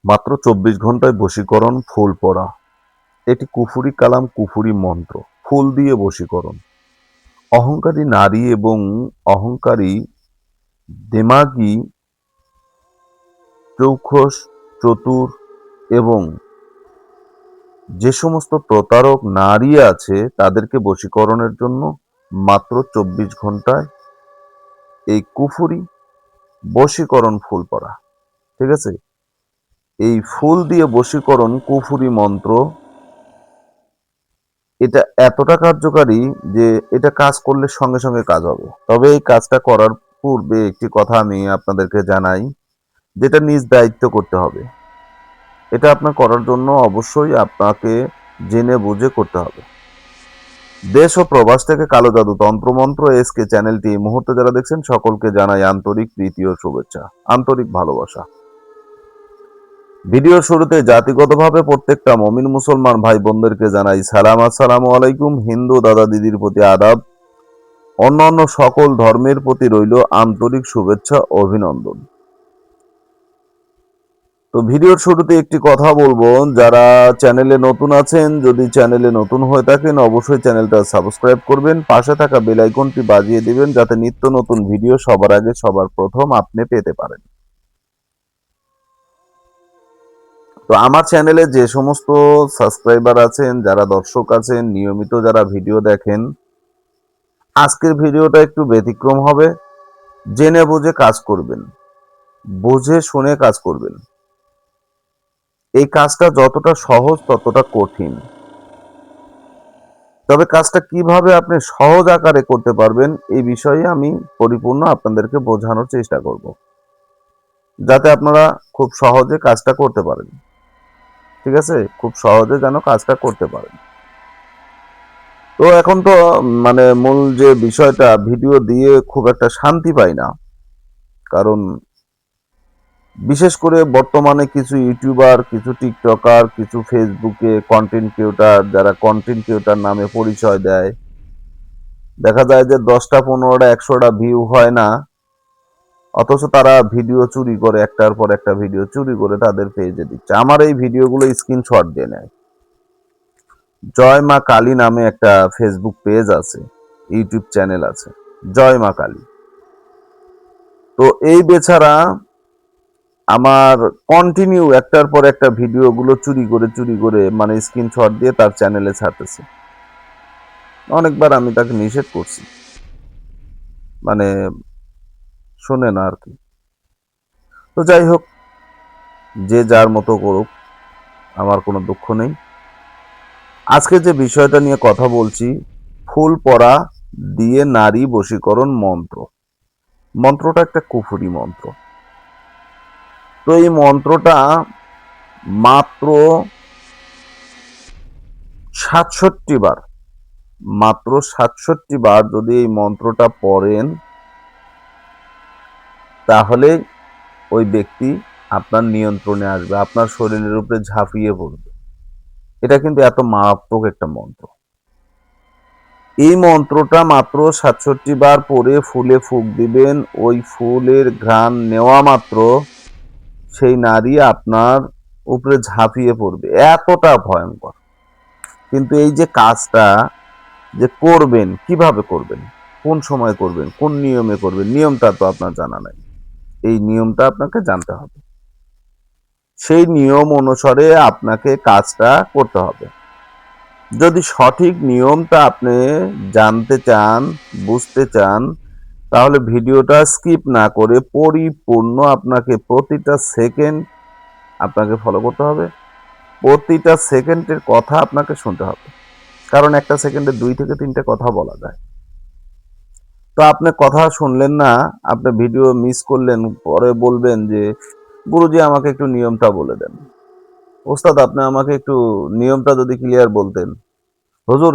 মাত্র 24 ঘন্টায় বশীকরণ ফুল পড়া। এটি কুফরি কালাম, কুফরি মন্ত্র। ফুল দিয়ে বশীকরণ। অহংকারী নারী এবং অহংকারী দেমাগী, চৌখস, চতুর এবং যে সমস্ত প্রতারক নারী আছে তাদেরকে বশীকরণের জন্য মাত্র 24 ঘন্টায় এই কুফরি বশীকরণ ফুল পড়া। ঠিক আছে? এই ফুল দিয়ে বশীকরণ কুফরি মন্ত্র, এটা এতটা কার্যকারী যে এটা কাজ করলে সঙ্গে সঙ্গে কাজ হবে। তবে এই কাজটা করার পূর্বে একটি কথা আমি আপনাদেরকে জানাই, যেটা নিজ দায়িত্ব করতে হবে। এটা আপনার করার জন্য অবশ্যই আপনাকে জেনে বুঝে করতে হবে। দেশ ও প্রবাস থেকে কালো জাদু তন্ত্রমন্ত্র এসকে চ্যানেলটি এই মুহূর্তে যারা দেখছেন সকলকে জানাই আন্তরিক প্রীতি ও শুভেচ্ছা, আন্তরিক ভালোবাসা। ভিডিওর শুরুতে জাতিগতভাবে প্রত্যেকটা মমিন মুসলমান ভাই বোনদেরকে জানাই সালাম, আসসালামু আলাইকুম। হিন্দু দাদা দিদির প্রতি আদাব, অন্যান্য সকল ধর্মের প্রতি রইল আন্তরিক শুভেচ্ছা ও অভিনন্দন। তো ভিডিওর শুরুতে একটি কথা বলবো, যারা চ্যানেলে নতুন আছেন, যদি চ্যানেলে নতুন হয়ে থাকেন অবশ্যই চ্যানেলটা সাবস্ক্রাইব করবেন, পাশে থাকা বেল আইকনটি বাজিয়ে দিবেন যাতে নিত্য নতুন ভিডিও সবার আগে সবার প্রথম আপনি পেতে পারেন। তো আমার চ্যানেলে যে সমস্ত সাবস্ক্রাইবার আছেন, যারা দর্শক আছেন, নিয়মিত যারা ভিডিও দেখেন, আজকের ভিডিওটা একটু ব্যতিক্রম হবে। জেনে বুঝে কাজ করবেন, বুঝে শুনে কাজ করবেন। এই কাজটা যতটা সহজ ততটা কঠিন। তবে কাজটা কিভাবে আপনি সহজ আকারে করতে পারবেন এই বিষয়ে আমি পরিপূর্ণ আপনাদেরকে বোঝানোর চেষ্টা করব, যাতে আপনারা খুব সহজে কাজটা করতে পারেন। ঠিক আছে? খুব সহজে যেন কাজটা করতে পারেন। তো এখন তো মানে মূল যে বিষয়টা, ভিডিও দিয়ে খুব একটা শান্তি পাই না। কারণ বিশেষ করে বর্তমানে কিছু ইউটিউবার, কিছু টিকটকার, কিছু ফেসবুকে কন্টেন্ট ক্রিয়েটর, যারা কন্টেন্ট ক্রিয়েটর নামে পরিচয় দেয়, দেখা যায় যে 10টা 15টা 100টা ভিউ হয় না, অথচ তারা ভিডিও চুরি করে, একটার পর একটা ভিডিও চুরি করে তাদের পেজে দিচ্ছে। আমার এই ভিডিওগুলো স্ক্রিনশট দিয়ে নেয়। জয় মা কালী নামে একটা ফেসবুক পেজ আছে, ইউটিউব চ্যানেল আছে, জয় মা কালী। তো এই বেচারা আমার কন্টিনিউ একটার পর একটা ভিডিওগুলো চুরি করে মানে স্ক্রিনশট দিয়ে তার চ্যানেলে ছাড়তেছে। অনেকবার আমি তাকে নিষেধ করছি, মানে শোনে না আর কি। তো যাই হোক, যে যার মতো করুক, আমার কোনো দুঃখ নেই। আজকে যে বিষয়টা নিয়ে কথা বলছি, ফুল পড়া দিয়ে নারী বশীকরণ মন্ত্র। মন্ত্রটা একটা কুফরি মন্ত্র। তো এই মন্ত্রটা মাত্র 67 বার, মাত্র 67 বার যদি এই মন্ত্রটা পড়েন, তাহলে ওই ব্যক্তি আপনার নিয়ন্ত্রণে আসবে, আপনার শরীরের উপরে ঝাঁপিয়ে পড়বে। এটা কিন্তু এত মারাত্মক একটা মন্ত্র। এই মন্ত্রটা মাত্র 67 বার পরে ফুলে ফুঁক দিবেন। ওই ফুলের ঘ্রাণ নেওয়া মাত্র সেই নারী আপনার উপরে ঝাঁপিয়ে পড়বে, এতটা ভয়ঙ্কর। কিন্তু এই যে কাজটা যে করবেন, কিভাবে করবেন, কোন সময় করবেন, কোন নিয়মে করবেন, নিয়মটা তো আপনার জানা নাই। এই নিয়মটা আপনাকে জানতে হবে। সেই নিয়ম অনুসারে আপনাকে কাজটা করতে হবে। যদি সঠিক নিয়মটা আপনি জানতে চান, বুঝতে চান, তাহলে ভিডিওটা স্কিপ না করে পরিপূর্ণ আপনাকে প্রতিটা সেকেন্ড আপনাকে ফলো করতে হবে। প্রতিটা সেকেন্ডের কথা আপনাকে শুনতে হবে। কারণ একটা সেকেন্ডে 2 থেকে 3টে কথা বলা যায়। তো আপনি কথা শুনলেন না, আপনি ভিডিও মিস করলেন, পরে বলবেন যে গুরুজি আমাকে একটু নিয়মটা বলে দেন। ওস্তাদ আপনি আমাকে একটু নিয়মটা যদি ক্লিয়ার বলতেন। হুজুর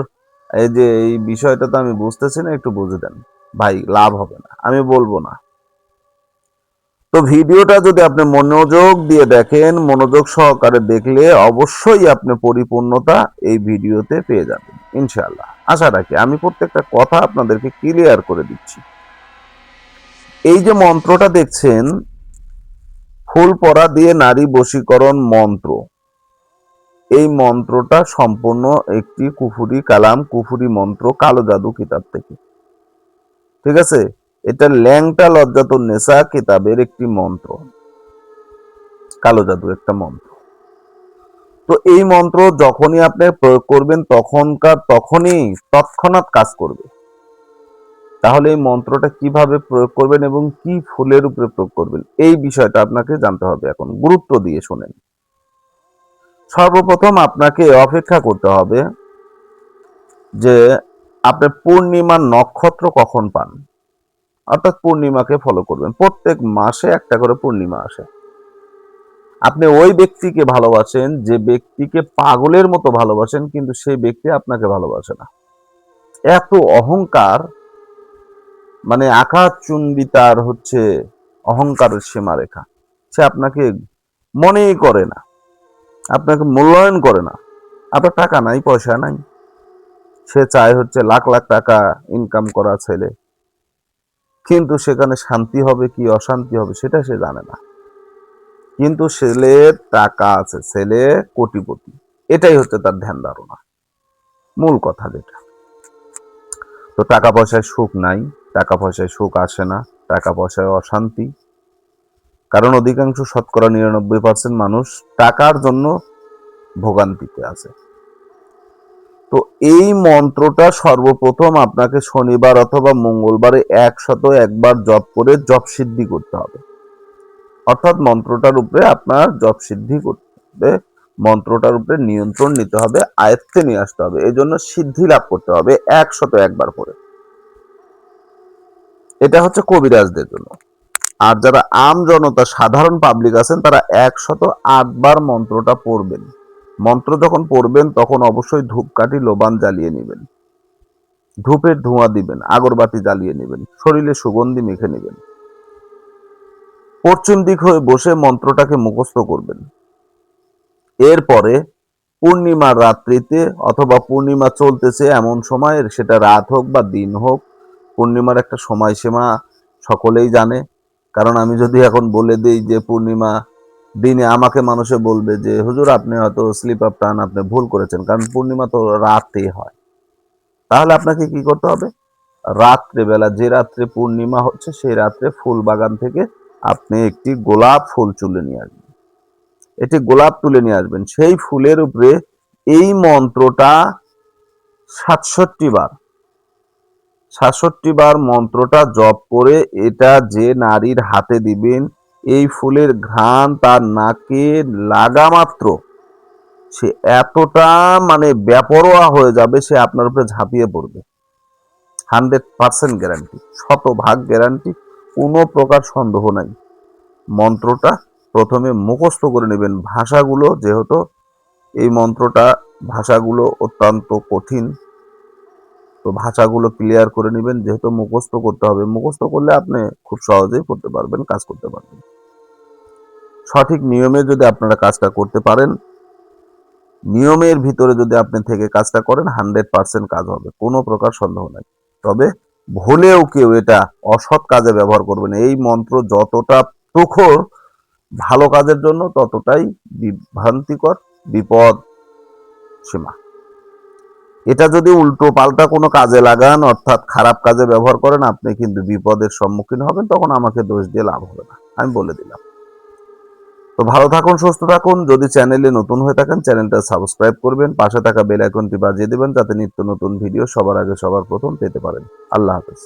এই যে এই বিষয়টা তো আমি বুঝতেছি না, একটু বুঝে দেন। ভাই লাভ হবে না, আমি বলবো না। তো ভিডিওটা যদি আপনি মনোযোগ দিয়ে দেখেন, মনোযোগ সহকারে দেখলে অবশ্যই আপনি পরিপূর্ণতা এই ভিডিওতে পেয়ে যাবেন ইনশাআল্লাহ। আশা রাখি আমি প্রত্যেকটা কথা আপনাদেরকে ক্লিয়ার করে দিচ্ছি। এই যে মন্ত্রটা দেখছেন, ফুল পরা দিয়ে নারী বশীকরণ মন্ত্র, এই মন্ত্রটা সম্পূর্ণ একটি কুফরি কালাম, কুফরি মন্ত্র, কালো জাদু কিতাব থেকে। ঠিক আছে, এটা ল্যাংটা লজ্জাতুন নেসা কিতাবের একটি মন্ত্র, কালো জাদু একটা মন্ত্র। তো এই মন্ত্র যখনই আপনি প্রয়োগ করবেন তখনই তৎক্ষণাৎ কাজ করবে। তাহলে এই মন্ত্রটা কিভাবে প্রয়োগ করবেন এবং কি ফুলের উপরে প্রয়োগ করবেন, এই বিষয়টা আপনাকে জানতে হবে। এখন গুরুত্ব দিয়ে শোনেন। সর্বপ্রথম আপনাকে অপেক্ষা করতে হবে যে আপনি পূর্ণিমার নক্ষত্র কখন পান, অর্থাৎ পূর্ণিমাকে ফলো করবেন। প্রত্যেক মাসে একটা করে পূর্ণিমা আসে। আপনি ওই ব্যক্তিকে ভালোবাসেন যে ব্যক্তিকে পাগলের মতো ভালোবাসেন, কিন্তু সেই ব্যক্তি আপনাকে ভালোবাসে না। এত অহংকার, মানে আকাশ চুম্বি তার হচ্ছে অহংকারের সীমারেখা। সে আপনাকে মনেই করে না, আপনাকে মূল্যায়ন করে না। আপনার টাকা নাই, পয়সা নাই, সে চায় হচ্ছে লাখ লাখ টাকা ইনকাম করা ছেলে, কিন্তু সেখানে শান্তি হবে কি অশান্তি হবে সেটা সে জানে না। কিন্তু ছেলের টাকা আছে, ছেলে কোটিপতি, এটাই হচ্ছে তার ধ্যান ধারণা, মূল কথা যেটা। তো টাকা পয়সায় সুখ নাই, টাকা পয়সায় সুখ আসে না, টাকা পয়সায় অশান্তি। কারণ অধিকাংশ শতকরা 99% মানুষ টাকার জন্য ভোগান্তিতে আছে। তো এই মন্ত্রটা সর্বপ্রথম আপনাকে শনিবার অথবা মঙ্গলবারে 101 জপ করে জপ সিদ্ধি করতে হবে। অর্থাৎ মন্ত্রটার উপরে আপনার জপ সিদ্ধি করতে হবে, মন্ত্রটার উপরে নিয়ন্ত্রণ নিতে হবে, আয়ত্তে নিয়ে আসতে হবে। এই জন্য সিদ্ধি লাভ করতে হবে 101 করে। এটা হচ্ছে কবিরাজদের জন্য। আর যারা আম জনতা, সাধারণ পাবলিক আছেন, তারা 108 মন্ত্রটা পড়বেন। মন্ত্র যখন পড়বেন তখন অবশ্যই ধূপকাঠি লোবান জ্বালিয়ে নেবেন, ধূপের ধোঁয়া দিবেন, আগরবাতি জ্বালিয়ে নেবেন, শরীরে সুগন্ধি মেখে নেবেন। পশ্চিম দিক হয়ে বসে মন্ত্রটাকে মুখস্থ করবেন। এরপরে পূর্ণিমার রাত্রিতে অথবা পূর্ণিমা চলতেছে এমন সময়, সেটা রাত হোক বা দিন হোক, পূর্ণিমার একটা সময়সীমা সকলেই জানে। কারণ আমি যদি এখন বলে দিই যে পূর্ণিমা দিনে, আমাকে মানুষে বলবে যে হুজুর আপনি হয়তো স্লিপ আপ টান, আপনি ভুল করেছেন, কারণ পূর্ণিমা তো রাতে হয়। তাহলে আপনাকে কি করতে হবে, রাত্রে বেলা, যে রাত্রে পূর্ণিমা হচ্ছে সেই রাত্রে ফুল বাগান থেকে আপনি একটি গোলাপ ফুল তুলে নিয়ে আসবেন। এটি গোলাপ তুলে নিয়ে আসবেন, সেই ফুলের উপরে এই মন্ত্রটা 67 বার মন্ত্রটা জপ করে এটা যে নারীর হাতে দিবেন, এই ফুলের ঘ্রাণ তার নাকে লাগা মাত্র সে এতটা মানে বেপরোয়া হয়ে যাবে, সে আপনার উপরে ঝাঁপিয়ে পড়বে। 100% গ্যারান্টি, 100% গ্যারান্টি, কোনো প্রকার সন্দেহ নাই। মন্ত্রটা প্রথমে মুখস্থ করে নেবেন। ভাষাগুলো, যেহেতু এই মন্ত্রটা ভাষাগুলো অত্যন্ত কঠিন, তো ভাষাগুলো ক্লিয়ার করে নেবেন। যেহেতু মুখস্থ করতে হবে, মুখস্থ করলে আপনি খুব সহজেই করতে পারবেন, কাজ করতে পারবেন। সঠিক নিয়মে যদি আপনারা কাজটা করতে পারেন, নিয়মের ভিতরে যদি আপনি থেকে কাজটা করেন, 100% কাজ হবে, কোনো প্রকার সন্দেহ নাই। তবে ভুলেও কেউ এটা অসৎ কাজে ব্যবহার করবেন। এই মন্ত্র যতটা প্রখর ভালো কাজের জন্য, ততটাই বিভ্রান্তিকর, বিপদ সীমা। এটা যদি উল্টো পাল্টা কোনো কাজে লাগান, অর্থাৎ খারাপ কাজে ব্যবহার করেন, আপনি কিন্তু বিপদের সম্মুখীন হবেন। তখন আমাকে দোষ দিয়ে লাভ হবে না, আমি বলে দিলাম। তো ভালো থাকুন, সুস্থ থাকুন। যদি চ্যানেলে নতুন হয়ে থাকেন, চ্যানেলটা সাবস্ক্রাইব করবেন, পাশে থাকা বেল আইকনটি বাজিয়ে দেবেন, যাতে নিত্য নতুন ভিডিও সবার আগে সবার প্রথম পেতে পারেন। আল্লাহ হাফেজ।